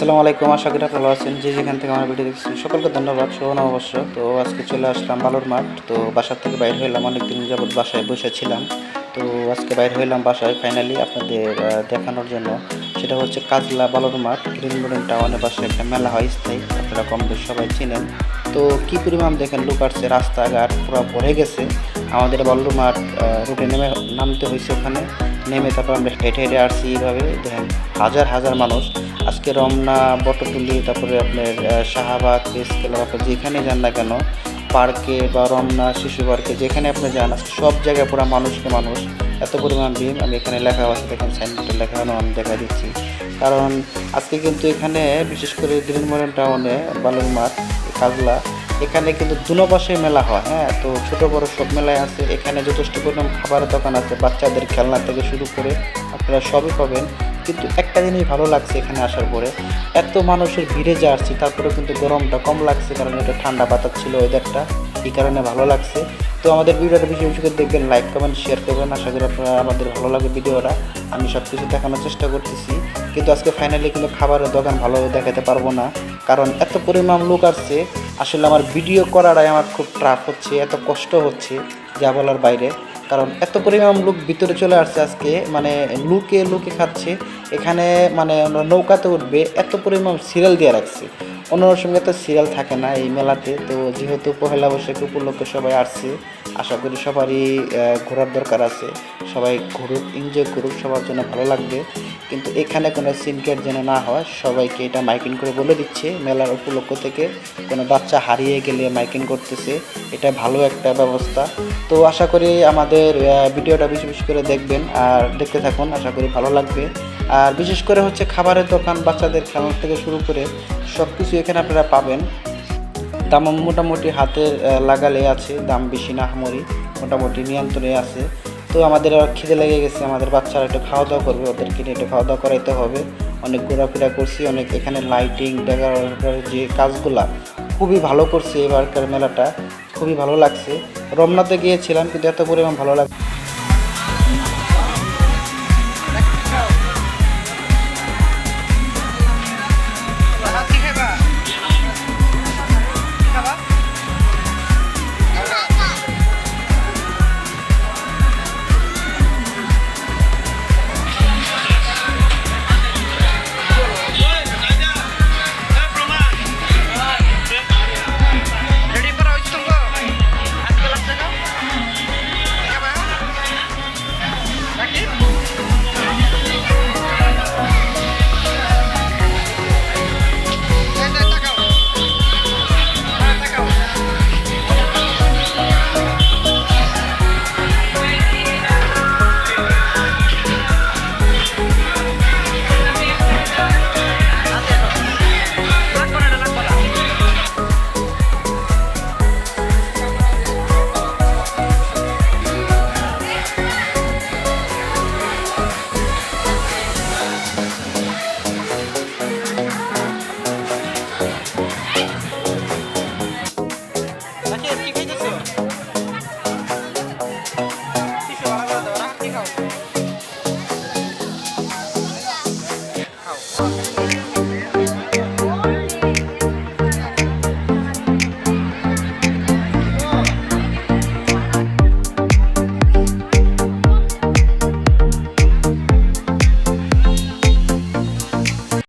আসসালামু আলাইকুম, আশা করি ভালো আছেন। যে যেখান থেকে আমার ভিডিও দেখছেন সকলকে ধন্যবাদ, শোভন অবশ্য। তো আজকে চলে আসলাম বালুর মাঠ। তো বাসার থেকে বাইর হইলাম, অনেকদিন যাবত বাসায় বসেছিলাম। তো আজকে বাইর হইলাম বাসায় ফাইনালি আপনাদের দেখানোর জন্য। সেটা হচ্ছে কাজলা বালুর মাঠ, গ্রিন মডার্ন টাউনের পাশে একটা মেলা হয় স্থায়ী, আপনারা কম বেশ সবাই চিনেন। তো কী পরিমাণ দেখেন লোক আসছে, রাস্তাঘাট পুরো ভরে গেছে। আমাদের বালুর মাঠ রুটে নামতে হয়েছে, ওখানে নেমে তারপর আমরা হেঁটে হেঁটে আসছি। এইভাবে দেখেন হাজার হাজার মানুষ আজকে রমনা, বটতলী, তারপরে আপনার শাহবাগ, প্রেস ক্লাব, আপনার যেখানে যান না কেন, পার্কে বা রমনা শিশু পার্কে যেখানে আপনি যান, আজকে সব জায়গায় পুরো মানুষকে মানুষ, এত পরিমাণ ভিড়। আমি এখানে লেখা আছে দেখেন, সাইনবোর্ডে লেখা আমি দেখা দিচ্ছি। কারণ আজকে কিন্তু এখানে বিশেষ করে গ্রিন মডার্ন টাউনে বালুর মাঠ কাজলা, এখানে কিন্তু দুনো পাশে মেলা হয়। হ্যাঁ, তো ছোটো বড়ো সব মেলায় আছে। এখানে যথেষ্ট পরিমাণ খাবারের দোকান আছে, বাচ্চাদের খেলনা থেকে শুরু করে আপনারা সবই পাবেন। কিন্তু একটা জিনিস ভালো লাগছে এখানে আসার পরে, এত মানুষের ভিড়ে যে আসছি তারপরেও কিন্তু গরমটা কম লাগছে, কারণ এটা ঠান্ডা বাতাস ছিল ওয়েদারটা, এই কারণে ভালো লাগছে। তো আমাদের ভিডিওটা বেশি বেশি করে দেখবেন, লাইক কমেন্ট শেয়ার করবেন। আশা করি আপনারা আমাদের ভালো লাগে ভিডিওটা। আমি সব কিছু দেখানোর চেষ্টা করতেছি, কিন্তু আজকে ফাইনালি কিন্তু খাবারের দোকান ভালোভাবে দেখাতে পারবো না, কারণ এত পরিমাণ লোক আসছে। আসলে আমার ভিডিও করাটাই আমার খুব টাফ হচ্ছে, এত কষ্ট হচ্ছে যা বলার বাইরে। কারণ এত পরিমাণ লোক ভিতরে চলে আসছে আজকে, মানে লুকে লুকে খাচ্ছে এখানে, মানে নৌকাতে উঠবে এত পরিমাণ সিরিয়াল দিয়ে রাখছে। অন্য সঙ্গে তো সিরিয়াল থাকে না এই মেলাতে। তো যেহেতু পহেলা বৈশাখ উপলক্ষে সবাই আসছে, আশা করি সবারই ঘোরার দরকার আছে। সবাই ঘুরুক, এনজয় করুক, সবার জন্য ভালো লাগবে। কিন্তু এখানে কোনো সিনকেট যেন না হয়, সবাইকে এটা মাইকিং করে বলে দিচ্ছে মেলার উপলক্ষ থেকে। কোনো বাচ্চা হারিয়ে গেলে মাইকিং করতেছে, এটা ভালো একটা ব্যবস্থা। তো আশা করি আমাদের ভিডিওটা বেশি বেশি করে দেখবেন আর দেখতে থাকুন, আশা করি ভালো লাগবে। আর বিশেষ করে হচ্ছে খাবারের দোকান, বাচ্চাদের খেলনা থেকে শুরু করে সব কিছু এখানে আপনারা পাবেন। দাম মোটামুটি হাতের লাগালে আছে, দাম বেশি না, আহামরি মোটামুটি নিয়ন্ত্রণে আছে। তো আমাদের খিদে লেগে গেছে, আমাদের বাচ্চারা একটু খাওয়া দাওয়া করবে, ওদেরকে নিয়ে একটু খাওয়া দাওয়া করাইতে হবে। অনেক ঘোরাফেরা করছি, অনেক এখানে লাইটিং ডেকোরেটর যে কাজগুলা খুবই ভালো করছে। এবারকার মেলাটা খুবই ভালো লাগছে। রমনাতে গিয়েছিলাম কিন্তু এত পরিমাণ ভালো লাগছে। Wow.